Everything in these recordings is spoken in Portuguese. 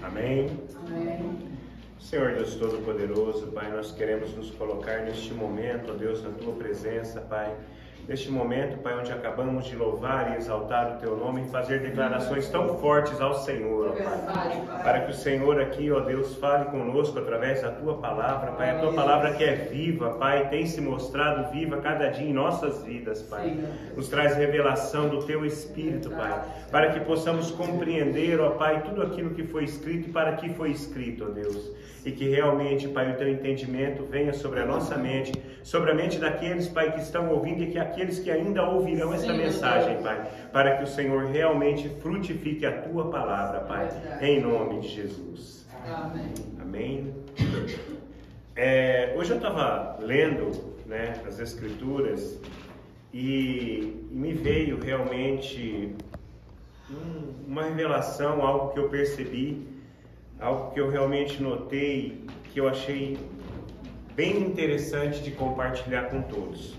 Amém? Amém. Senhor Deus Todo-Poderoso, Pai, nós queremos nos colocar neste momento, ó Deus, na Tua presença, Pai. Neste momento, Pai, onde acabamos de louvar e exaltar o Teu nome e fazer declarações tão fortes ao Senhor, ó Pai. Para que o Senhor aqui, ó Deus, fale conosco através da Tua palavra, Pai. A Tua palavra que é viva, Pai, tem se mostrado viva cada dia em nossas vidas, Pai. Nos traz revelação do Teu Espírito, Pai. Para que possamos compreender, ó Pai, tudo aquilo que foi escrito e para que foi escrito, ó Deus. E que realmente, Pai, o Teu entendimento venha sobre a nossa mente, sobre a mente daqueles, Pai, que estão ouvindo e que aqueles que ainda ouvirão esta mensagem, Pai, para que o Senhor realmente frutifique a Tua palavra, Pai, em nome de Jesus. Amém. Amém. Hoje eu estava lendo, né, as Escrituras e me veio realmente uma revelação, algo que eu percebi, algo que eu realmente notei, que eu achei bem interessante de compartilhar com todos,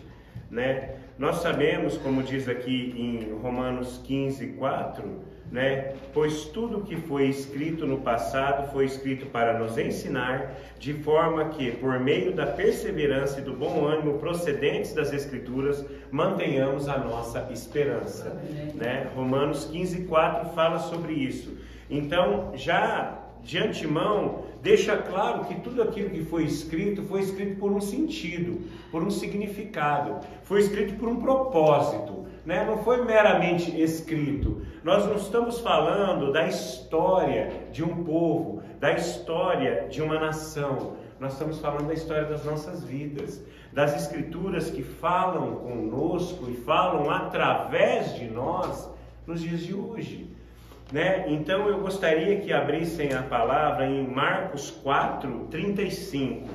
né? Nós sabemos, como diz aqui em Romanos 15:4, né? Pois tudo que foi escrito no passado foi escrito para nos ensinar, de forma que, por meio da perseverança e do bom ânimo procedentes das Escrituras, mantenhamos a nossa esperança, né? Romanos 15:4 fala sobre isso. Então, já de antemão, deixa claro que tudo aquilo que foi escrito por um sentido, por um significado, foi escrito por um propósito, né? Não foi meramente escrito. Nós não estamos falando da história de um povo, da história de uma nação. Nós estamos falando da história das nossas vidas, das Escrituras que falam conosco e falam através de nós nos dias de hoje. Né? Então eu gostaria que abrissem a palavra em Marcos 4:35.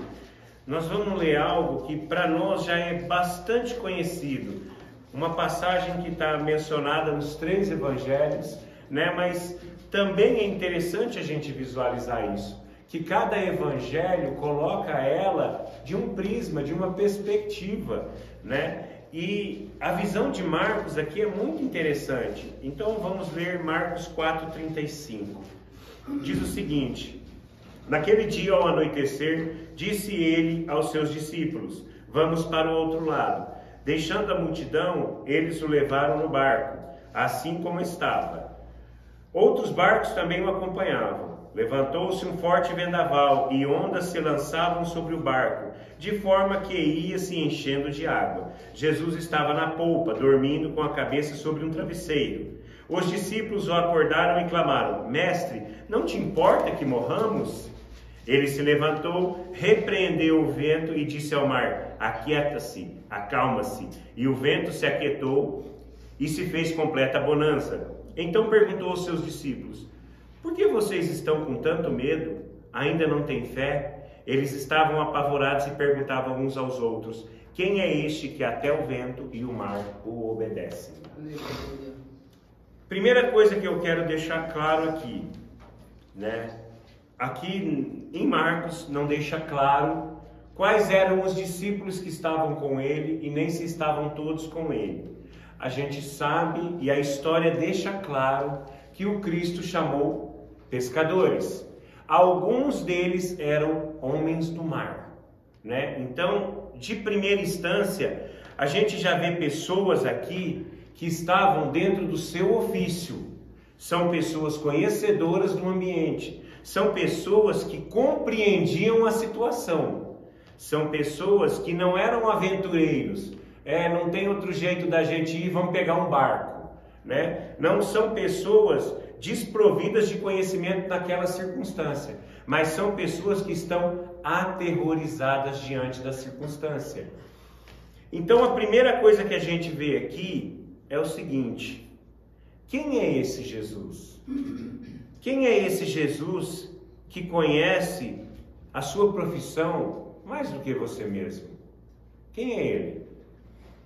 Nós vamos ler algo que para nós já é bastante conhecido, uma passagem que está mencionada nos 3 evangelhos, né? Mas também é interessante a gente visualizar isso, que cada evangelho coloca ela de um prisma, de uma perspectiva, né? E a visão de Marcos aqui é muito interessante. Então vamos ler Marcos 4:35. Diz o seguinte: naquele dia ao anoitecer, disse ele aos seus discípulos: vamos para o outro lado. Deixando a multidão, eles o levaram no barco, assim como estava. Outros barcos também o acompanhavam. Levantou-se um forte vendaval e ondas se lançavam sobre o barco, de forma que ia se enchendo de água. Jesus estava na polpa, dormindo com a cabeça sobre um travesseiro. Os discípulos o acordaram e clamaram: Mestre, não te importa que morramos? Ele se levantou, repreendeu o vento e disse ao mar: Aquieta-se, acalma-se. E o vento se aquietou e se fez completa bonança. Então perguntou aos seus discípulos: por que vocês estão com tanto medo? Ainda não têm fé? Eles estavam apavorados e perguntavam uns aos outros: quem é este que até o vento e o mar o obedecem? Primeira coisa que eu quero deixar claro aqui, né? Aqui em Marcos não deixa claro quais eram os discípulos que estavam com ele e nem se estavam todos com ele. A gente sabe e a história deixa claro que o Cristo chamou pescadores. Alguns deles eram homens do mar, né? Então, de primeira instância, a gente já vê pessoas aqui que estavam dentro do seu ofício. São pessoas conhecedoras do ambiente. São pessoas que compreendiam a situação. São pessoas que não eram aventureiros. Não tem outro jeito da gente ir, vamos pegar um barco, né? Não são pessoas desprovidas de conhecimento naquela circunstância, mas são pessoas que estão aterrorizadas diante da circunstância. Então a primeira coisa que a gente vê aqui é o seguinte: quem é esse Jesus? Quem é esse Jesus que conhece a sua profissão mais do que você mesmo? Quem é ele?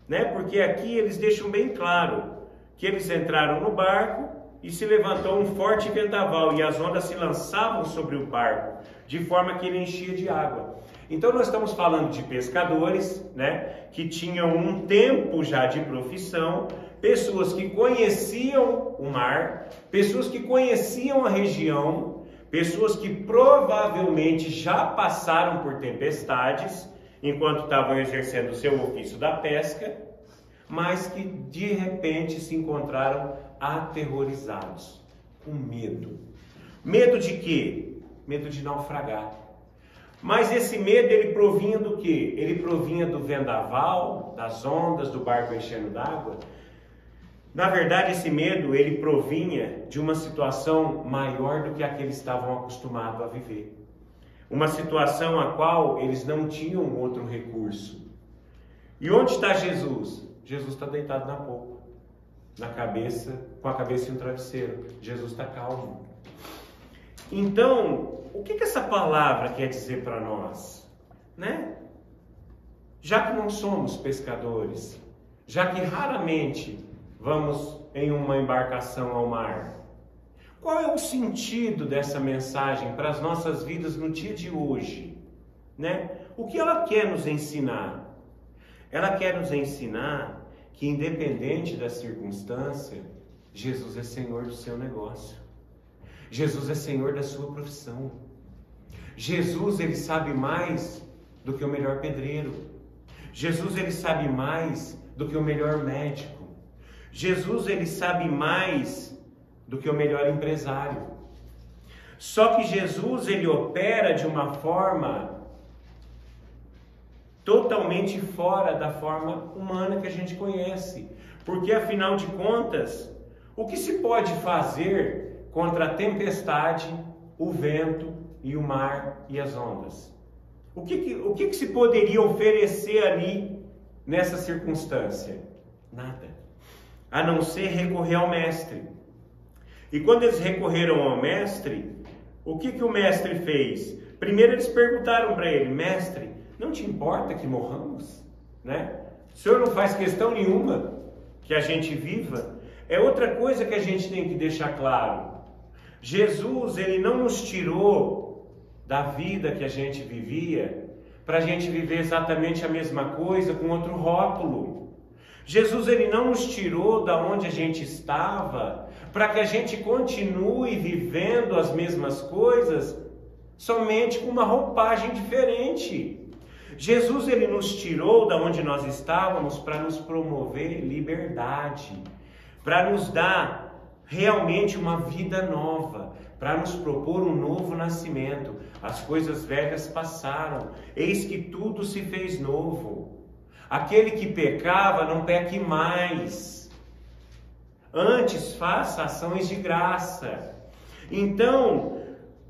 Né? Porque aqui eles deixam bem claro que eles entraram no barco e se levantou um forte vendaval e as ondas se lançavam sobre o barco, de forma que ele enchia de água. Então nós estamos falando de pescadores, né, que tinham um tempo já de profissão, pessoas que conheciam o mar, pessoas que conheciam a região, pessoas que provavelmente já passaram por tempestades enquanto estavam exercendo o seu ofício da pesca, mas que de repente se encontraram aterrorizados, com medo. Medo de quê? Medo de naufragar. Mas esse medo, ele provinha do quê? Ele provinha do vendaval, das ondas, do barco enchendo d'água. Na verdade, esse medo, ele provinha de uma situação maior do que a que eles estavam acostumados a viver. Uma situação a qual eles não tinham outro recurso. E onde está Jesus? Jesus está deitado na polpa, com a cabeça em um travesseiro. Jesus está calmo. Então, o que essa palavra quer dizer para nós? Né? Já que não somos pescadores, já que raramente vamos em uma embarcação ao mar, qual é o sentido dessa mensagem para as nossas vidas no dia de hoje? Né? O que ela quer nos ensinar? Ela quer nos ensinar que, independente da circunstância, Jesus é Senhor do seu negócio. Jesus é Senhor da sua profissão. Jesus, ele sabe mais do que o melhor pedreiro. Jesus, ele sabe mais do que o melhor médico. Jesus, ele sabe mais do que o melhor empresário. Só que Jesus, ele opera de uma forma totalmente fora da forma humana que a gente conhece. Porque, afinal de contas, o que se pode fazer contra a tempestade, o vento e o mar e as ondas? O que se poderia oferecer ali nessa circunstância? Nada. A não ser recorrer ao mestre. E quando eles recorreram ao mestre, o que o mestre fez? Primeiro eles perguntaram para ele: mestre, não te importa que morramos? Né? O senhor não faz questão nenhuma que a gente viva? É outra coisa que a gente tem que deixar claro. Jesus, ele não nos tirou da vida que a gente vivia para a gente viver exatamente a mesma coisa com outro rótulo. Jesus, ele não nos tirou da onde a gente estava para que a gente continue vivendo as mesmas coisas somente com uma roupagem diferente. Jesus, ele nos tirou da onde nós estávamos para nos promover liberdade, para nos dar realmente uma vida nova, para nos propor um novo nascimento. As coisas velhas passaram, eis que tudo se fez novo. Aquele que pecava, não peque mais. Antes, faça ações de graça. Então,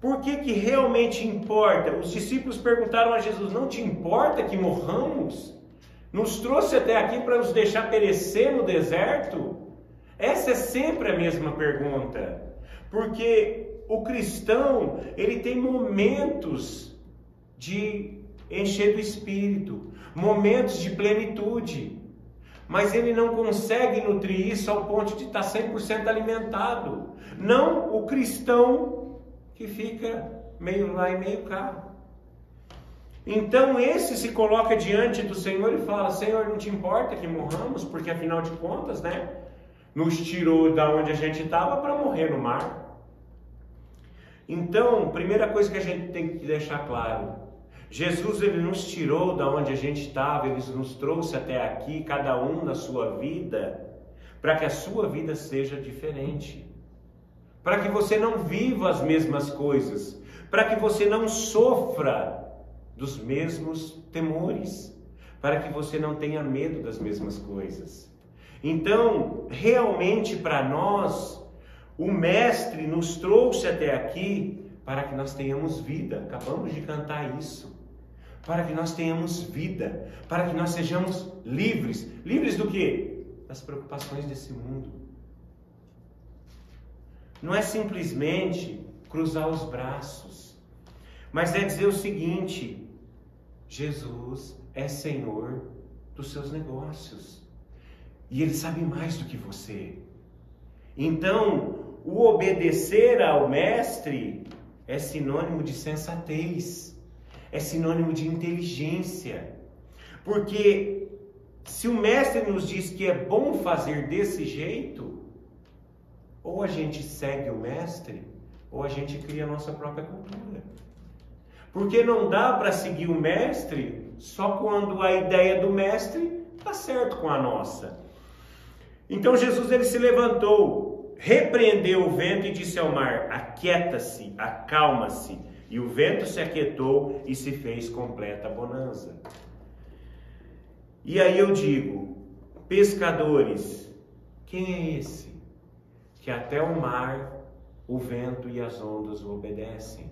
por que realmente importa? Os discípulos perguntaram a Jesus: não te importa que morramos? Nos trouxe até aqui para nos deixar perecer no deserto? Essa é sempre a mesma pergunta. Porque o cristão, ele tem momentos de encher do Espírito, momentos de plenitude, mas ele não consegue nutrir isso ao ponto de estar 100% alimentado. Não o cristão que fica meio lá e meio cá. Então esse se coloca diante do Senhor e fala: Senhor, não te importa que morramos? Porque afinal de contas, né, nos tirou da onde a gente estava para morrer no mar. Então, primeira coisa que a gente tem que deixar claro: Jesus, ele nos tirou da onde a gente estava, ele nos trouxe até aqui, cada um na sua vida, para que a sua vida seja diferente, para que você não viva as mesmas coisas, para que você não sofra dos mesmos temores, para que você não tenha medo das mesmas coisas. Então, realmente para nós, o Mestre nos trouxe até aqui para que nós tenhamos vida. Acabamos de cantar isso. Para que nós tenhamos vida, para que nós sejamos livres. Livres do quê? Das preocupações desse mundo. Não é simplesmente cruzar os braços, mas é dizer o seguinte: Jesus é Senhor dos seus negócios. E Ele sabe mais do que você. Então, o obedecer ao Mestre é sinônimo de sensatez. É sinônimo de inteligência. Porque se o Mestre nos diz que é bom fazer desse jeito, ou a gente segue o Mestre, ou a gente cria a nossa própria cultura. Porque não dá para seguir o mestre só quando a ideia do mestre está certo com a nossa. Então Jesus ele se levantou, repreendeu o vento e disse ao mar: aquieta-se, acalma-se. E o vento se aquietou e se fez completa bonança. E aí eu digo, pescadores, quem é esse que até o mar, o vento e as ondas o obedecem?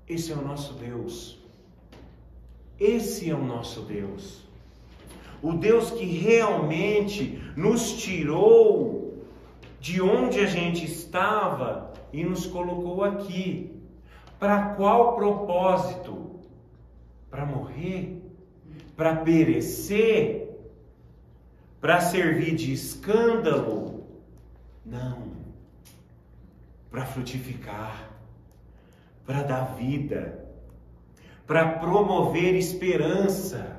Esse é o nosso Deus. Esse é o nosso Deus. O Deus que realmente nos tirou de onde a gente estava e nos colocou aqui. Para qual propósito? Para morrer? Para perecer? Para servir de escândalo? Não. Para frutificar, para dar vida, para promover esperança.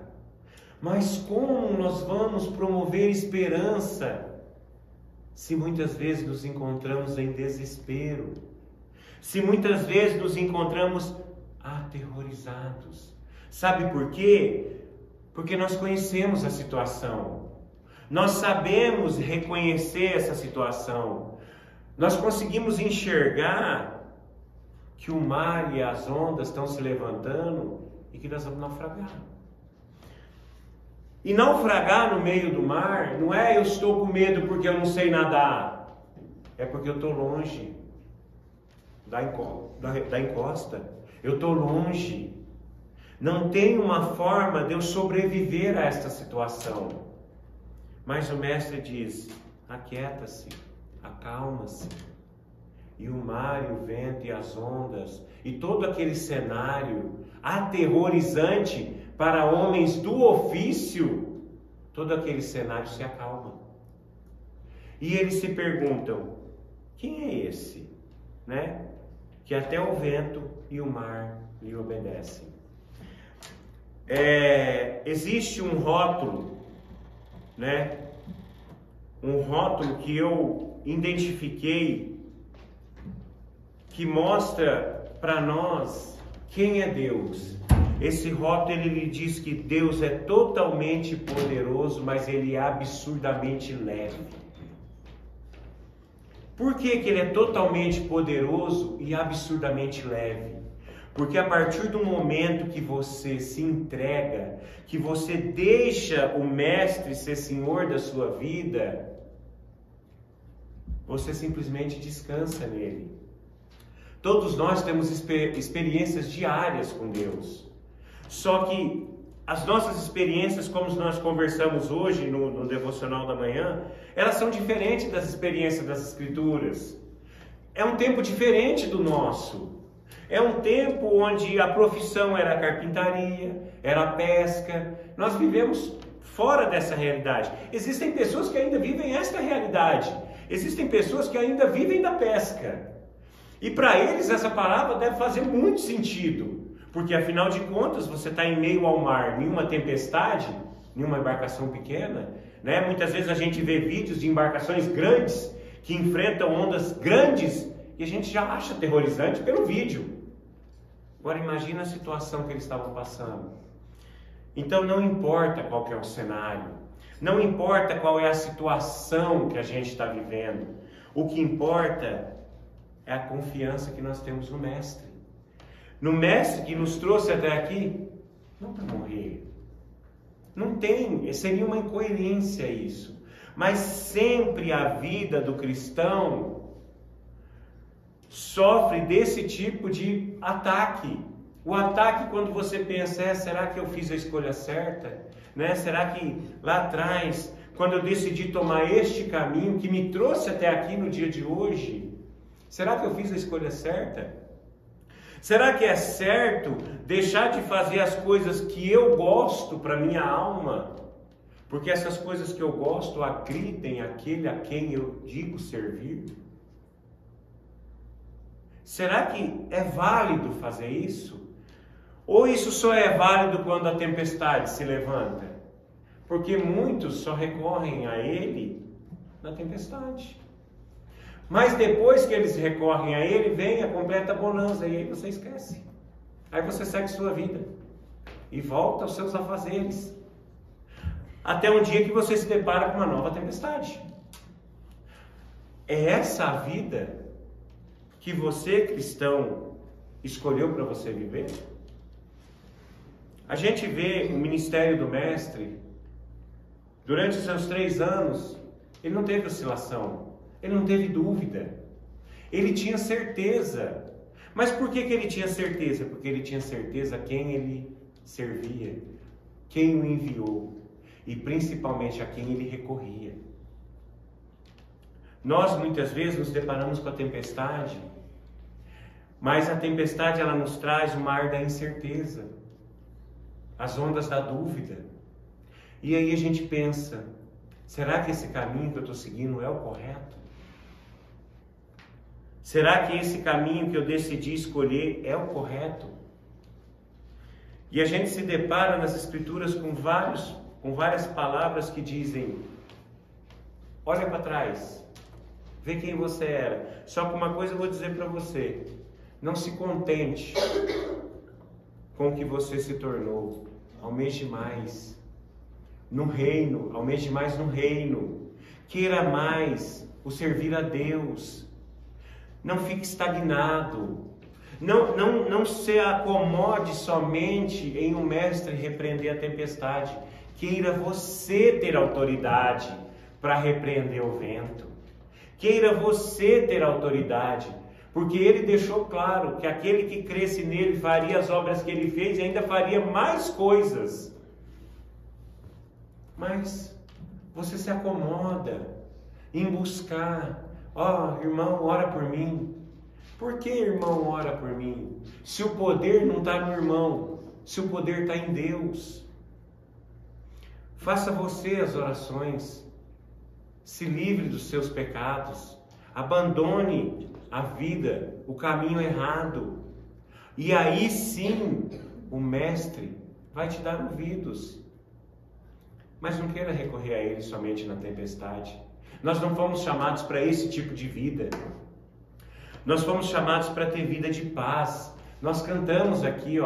Mas como nós vamos promover esperança se muitas vezes nos encontramos em desespero? Se muitas vezes nos encontramos aterrorizados? Sabe por quê? Porque nós conhecemos a situação. Nós sabemos reconhecer essa situação. Nós conseguimos enxergar que o mar e as ondas estão se levantando e que nós vamos naufragar. E naufragar no meio do mar não é eu estou com medo porque eu não sei nadar. É porque eu estou longe da encosta. Eu estou longe. Não tem uma forma de eu sobreviver a esta situação. Mas o mestre diz: aquieta-se, acalma-se. E o mar, e o vento, e as ondas, e todo aquele cenário aterrorizante para homens do ofício, todo aquele cenário se acalma. E eles se perguntam: quem é esse, né? Que até o vento e o mar lhe obedecem. Existe um rótulo, né? Um rótulo que eu identifiquei, que mostra para nós quem é Deus. Esse rótulo ele lhe diz que Deus é totalmente poderoso, mas ele é absurdamente leve. Por que ele é totalmente poderoso e absurdamente leve? Porque a partir do momento que você se entrega, que você deixa o mestre ser senhor da sua vida, você simplesmente descansa nele. Todos nós temos experiências diárias com Deus. Só que as nossas experiências, como nós conversamos hoje no Devocional da Manhã, elas são diferentes das experiências das Escrituras. É um tempo diferente do nosso. É um tempo onde a profissão era a carpintaria, era a pesca. Nós vivemos fora dessa realidade. Existem pessoas que ainda vivem esta realidade. Existem pessoas que ainda vivem da pesca. E para eles essa palavra deve fazer muito sentido. Porque afinal de contas você está em meio ao mar, em uma tempestade, em uma embarcação pequena, né? Muitas vezes a gente vê vídeos de embarcações grandes que enfrentam ondas grandes e a gente já acha aterrorizante pelo vídeo. Agora imagina a situação que eles estavam passando. Então não importa qual que é o cenário, não importa qual é a situação que a gente está vivendo. O que importa é a confiança que nós temos no Mestre. No Mestre que nos trouxe até aqui, não para morrer. Não tem, seria uma incoerência isso. Mas sempre a vida do cristão sofre desse tipo de ataque. O ataque quando você pensa, será que eu fiz a escolha certa? Né? Será que lá atrás, quando eu decidi tomar este caminho que me trouxe até aqui no dia de hoje, será que eu fiz a escolha certa? Será que é certo deixar de fazer as coisas que eu gosto para minha alma? Porque essas coisas que eu gosto agridem aquele a quem eu digo servir? Será que é válido fazer isso? Ou isso só é válido quando a tempestade se levanta? Porque muitos só recorrem a ele na tempestade. Mas depois que eles recorrem a Ele, vem a completa bonança, e aí você esquece. Aí você segue sua vida e volta aos seus afazeres. Até um dia que você se depara com uma nova tempestade. É essa a vida que você, cristão, escolheu para você viver? A gente vê o ministério do Mestre, durante os seus 3 anos, ele não teve oscilação, ele não teve dúvida, ele tinha certeza. Mas por que ele tinha certeza? Porque ele tinha certeza a quem ele servia, quem o enviou e principalmente a quem ele recorria. Nós muitas vezes nos deparamos com a tempestade, mas a tempestade ela nos traz o mar da incerteza, as ondas da dúvida. E aí a gente pensa, será que esse caminho que eu estou seguindo é o correto? Será que esse caminho que eu decidi escolher é o correto? E a gente se depara nas Escrituras com várias palavras que dizem, olha para trás, vê quem você era. Só que uma coisa eu vou dizer para você, não se contente com o que você se tornou, almeje mais no reino, almeje mais no reino, queira mais o servir a Deus, não fique estagnado, não se acomode somente em um mestre repreender a tempestade, queira você ter autoridade para repreender o vento, queira você ter autoridade, porque ele deixou claro que aquele que cresce nele faria as obras que ele fez e ainda faria mais coisas. Mas você se acomoda em buscar, irmão, ora por mim. Por que irmão ora por mim? Se o poder não está no irmão, se o poder está em Deus. Faça você as orações, se livre dos seus pecados, abandone a vida, o caminho errado, e aí sim o Mestre vai te dar ouvidos. Mas não queira recorrer a Ele somente na tempestade. Nós não fomos chamados para esse tipo de vida. Nós fomos chamados para ter vida de paz. Nós cantamos aqui,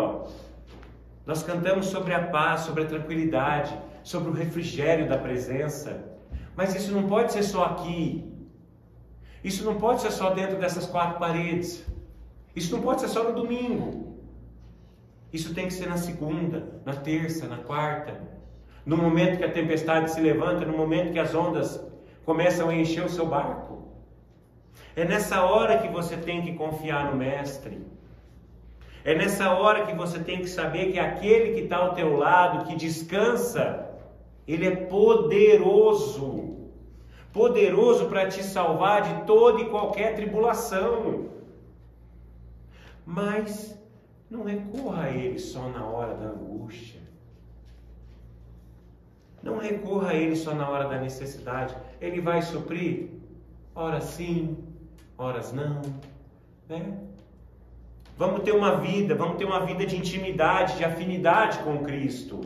nós cantamos sobre a paz, sobre a tranquilidade, sobre o refrigério da presença. Mas isso não pode ser só aqui. Isso não pode ser só dentro dessas 4 paredes. Isso não pode ser só no domingo. Isso tem que ser na segunda, na terça, na quarta. No momento que a tempestade se levanta, no momento que as ondas começam a encher o seu barco. É nessa hora que você tem que confiar no Mestre. É nessa hora que você tem que saber que aquele que está ao teu lado, que descansa, ele é poderoso. Poderoso para te salvar de toda e qualquer tribulação. Mas não recorra a Ele só na hora da angústia. Não recorra a Ele só na hora da necessidade. Ele vai suprir, horas sim, horas não, né? Vamos ter uma vida de intimidade, de afinidade com Cristo.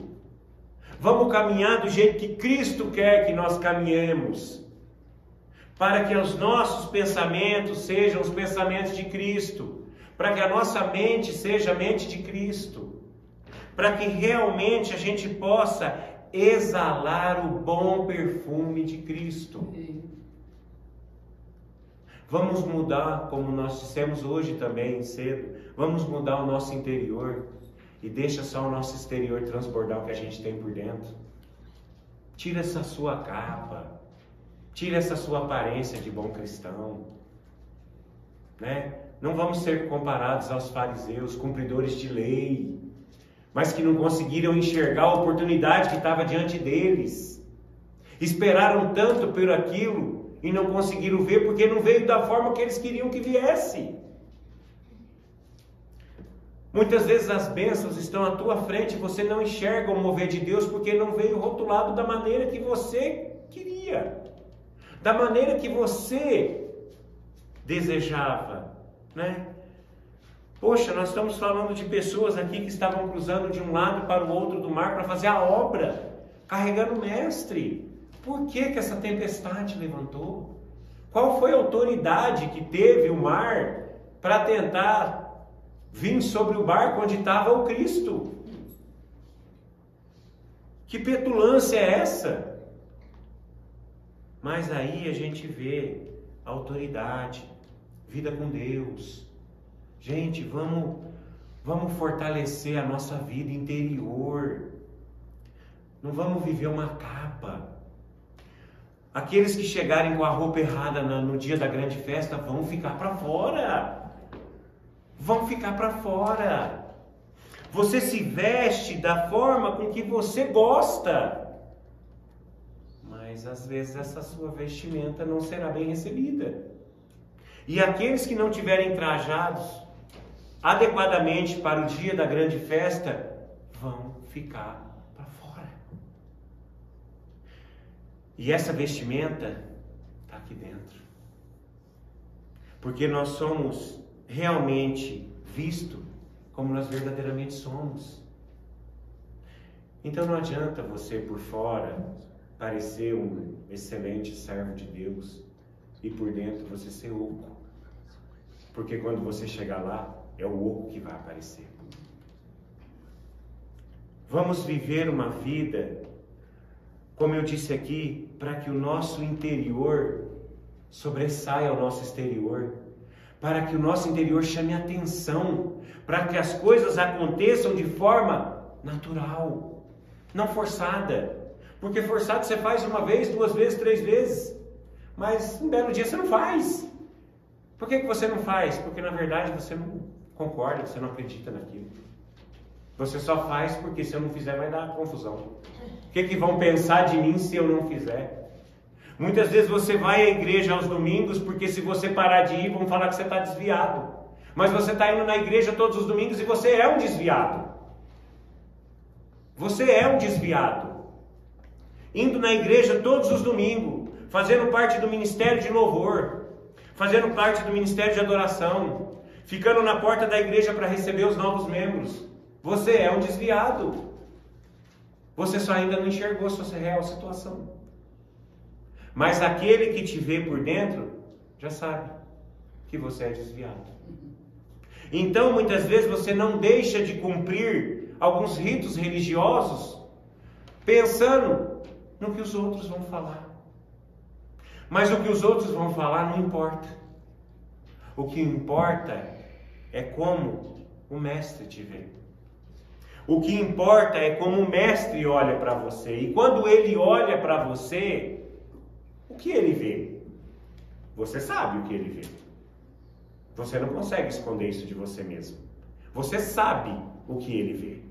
Vamos caminhar do jeito que Cristo quer que nós caminhemos, para que os nossos pensamentos sejam os pensamentos de Cristo, para que a nossa mente seja a mente de Cristo, para que realmente a gente possa exalar o bom perfume de Cristo. Vamos mudar, como nós dissemos hoje também cedo, vamos mudar o nosso interior e deixa só o nosso exterior transbordar o que a gente tem por dentro. Tira essa sua capa, tira essa sua aparência de bom cristão, né? Não vamos ser comparados aos fariseus, cumpridores de lei, mas que não conseguiram enxergar a oportunidade que estava diante deles. Esperaram tanto por aquilo e não conseguiram ver porque não veio da forma que eles queriam que viesse. Muitas vezes as bênçãos estão à tua frente e você não enxerga o mover de Deus porque não veio rotulado da maneira que você queria, da maneira que você desejava, né? Poxa, nós estamos falando de pessoas aqui que estavam cruzando de um lado para o outro do mar para fazer a obra, carregando o Mestre. Por que essa tempestade levantou? Qual foi a autoridade que teve o mar para tentar vir sobre o barco onde estava o Cristo? Que petulância é essa? Mas aí a gente vê a autoridade, vida com Deus. Gente, vamos fortalecer a nossa vida interior. Não vamos viver uma capa. Aqueles que chegarem com a roupa errada no dia da grande festa vão ficar para fora. Vão ficar para fora. Você se veste da forma com que você gosta. Mas às vezes essa sua vestimenta não será bem recebida. E aqueles que não tiverem trajados adequadamente para o dia da grande festa vão ficar para fora. E essa vestimenta está aqui dentro. Porque nós somos realmente vistos como nós verdadeiramente somos. Então não adianta você por fora parecer um excelente servo de Deus e por dentro você ser oco. Porque quando você chegar lá, é o oco que vai aparecer. Vamos viver uma vida, como eu disse aqui, para que o nosso interior sobressaia ao nosso exterior, para que o nosso interior chame atenção, para que as coisas aconteçam de forma natural, não forçada. Porque forçado você faz uma vez, 2 vezes, 3 vezes, mas um belo dia você não faz. Por que você não faz? Porque na verdade você não concorda, você não acredita naquilo. Você só faz porque se eu não fizer vai dar confusão. O que vão pensar de mim se eu não fizer? Muitas vezes você vai à igreja aos domingos porque se você parar de ir vão falar que você está desviado. Mas você está indo na igreja todos os domingos e você é um desviado. Você é um desviado. Indo na igreja todos os domingos, fazendo parte do ministério de louvor, fazendo parte do ministério de adoração, ficando na porta da igreja para receber os novos membros. Você é um desviado. Você só ainda não enxergou sua real situação. Mas aquele que te vê por dentro, já sabe que você é desviado. Então, muitas vezes, você não deixa de cumprir alguns ritos religiosos, pensando no que os outros vão falar. Mas o que os outros vão falar não importa. O que importa é como o mestre te vê. O que importa é como o mestre olha para você. E quando ele olha para você, o que ele vê? Você sabe o que ele vê. Você não consegue esconder isso de você mesmo. Você sabe o que ele vê.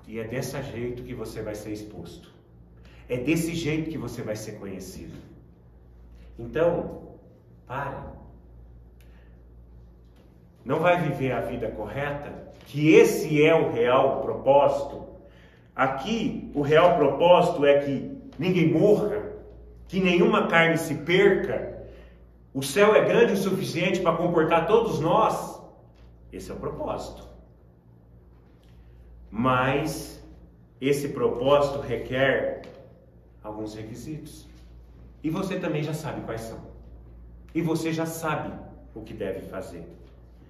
E é desse jeito que você vai ser exposto. É desse jeito que você vai ser conhecido. Então, para. Não vai viver a vida correta, que esse é o real propósito. Aqui, o real propósito é que ninguém morra, que nenhuma carne se perca. O céu é grande o suficiente para comportar todos nós. Esse é o propósito. Mas esse propósito requer alguns requisitos. E você também já sabe quais são. E você já sabe o que deve fazer.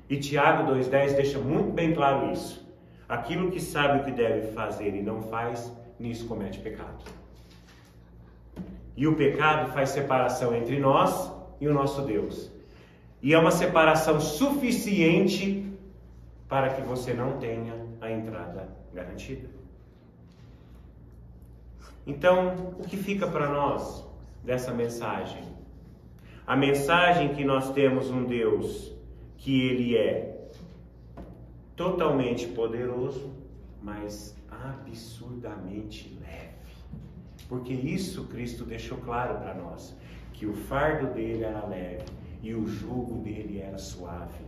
E Tiago 2,10 deixa muito bem claro isso. Aquilo que sabe o que deve fazer e não faz, nisso comete pecado. E o pecado faz separação entre nós e o nosso Deus. E é uma separação suficiente para que você não tenha a entrada garantida. Então, o que fica para nós dessa mensagem? A mensagem que nós temos um Deus que Ele é totalmente poderoso, mas absurdamente leve. Porque isso Cristo deixou claro para nós, que o fardo dele era leve e o jugo dele era suave.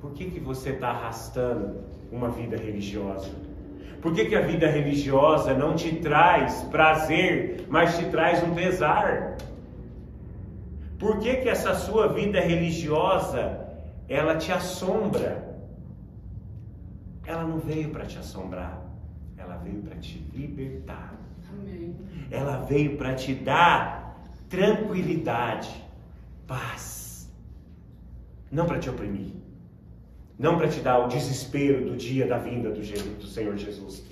Por que você está arrastando uma vida religiosa? Por que a vida religiosa não te traz prazer, mas te traz um pesar? Por que essa sua vida religiosa, ela te assombra? Ela não veio para te assombrar, ela veio para te libertar. Amém. Ela veio para te dar tranquilidade, paz. Não para te oprimir. Não para te dar o desespero do dia da vinda do Senhor Jesus.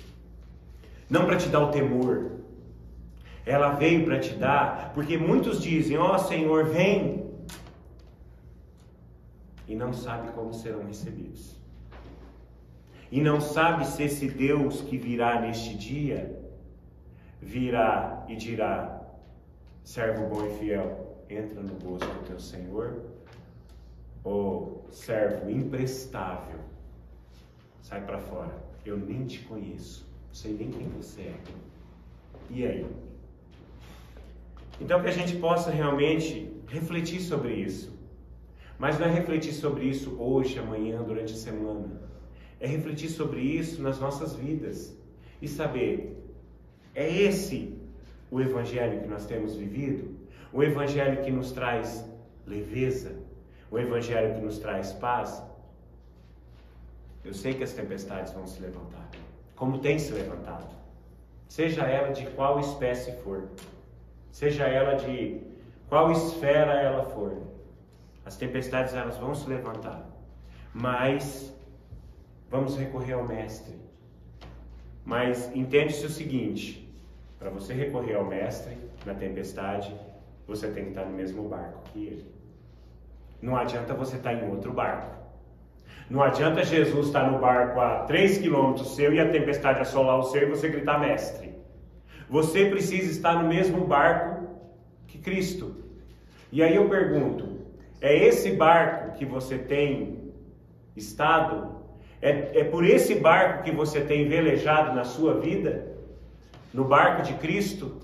Não para te dar o temor. Ela veio para te dar, porque muitos dizem, ó Senhor, vem. E não sabe como serão recebidos. E não sabe se esse Deus que virá neste dia, virá e dirá, servo bom e fiel, entra no gozo do teu Senhor, ou servo imprestável, sai para fora, eu nem te conheço, não sei nem quem você é. E aí? Então que a gente possa realmente refletir sobre isso, mas não é refletir sobre isso hoje, amanhã, durante a semana, é refletir sobre isso nas nossas vidas e saber, é esse o Evangelho que nós temos vivido? O Evangelho que nos traz leveza? O Evangelho que nos traz paz? Eu sei que as tempestades vão se levantar, como tem se levantado, seja ela de qual espécie for, seja ela de qual esfera ela for, as tempestades elas vão se levantar, mas vamos recorrer ao Mestre. Mas entende-se o seguinte, para você recorrer ao Mestre na tempestade, você tem que estar no mesmo barco que Ele. Não adianta você estar em outro barco. Não adianta Jesus estar no barco a 3 quilômetros seu e a tempestade assolar o seu e você gritar Mestre. Você precisa estar no mesmo barco que Cristo. E aí eu pergunto, é esse barco que você tem estado? É por esse barco que você tem velejado na sua vida? No barco de Cristo?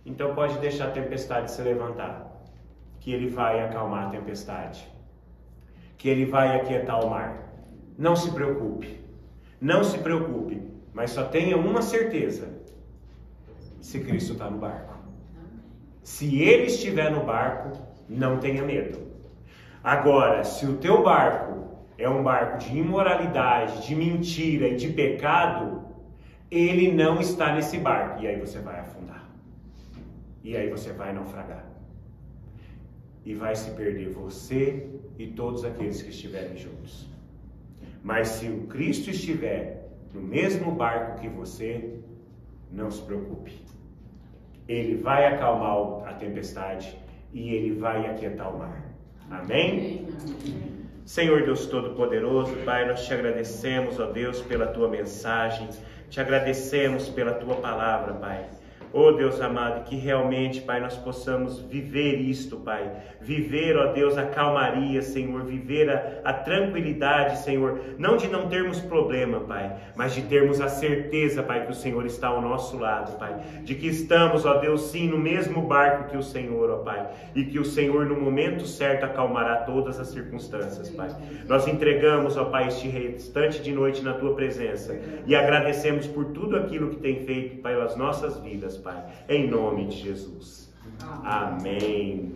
Então pode deixar a tempestade se levantar, que Ele vai acalmar a tempestade, que Ele vai aquietar o mar. Não se preocupe, não se preocupe, mas só tenha uma certeza, se Cristo está no barco. Se Ele estiver no barco, não tenha medo. Agora, se o teu barco é um barco de imoralidade, de mentira e de pecado, Ele não está nesse barco. E aí você vai afundar. E aí você vai naufragar. E vai se perder você e todos aqueles que estiverem juntos. Mas se o Cristo estiver no mesmo barco que você, não se preocupe. Ele vai acalmar a tempestade e Ele vai aquietar o mar. Amém? Amém. Senhor Deus Todo-Poderoso, Pai, nós te agradecemos, ó Deus, pela Tua mensagem, te agradecemos pela Tua palavra, Pai. Ó Deus amado, que realmente, Pai, nós possamos viver isto, Pai. Viver, ó Deus, a calmaria, Senhor. Viver a tranquilidade, Senhor. Não de não termos problema, Pai, mas de termos a certeza, Pai, que o Senhor está ao nosso lado, Pai. De que estamos, ó Deus, sim, no mesmo barco que o Senhor, ó Pai. E que o Senhor, no momento certo, acalmará todas as circunstâncias, Pai. Nós entregamos, ó Pai, este restante de noite na Tua presença. E agradecemos por tudo aquilo que tem feito, Pai, pelas nossas vidas, Pai, em nome de Jesus. Amém.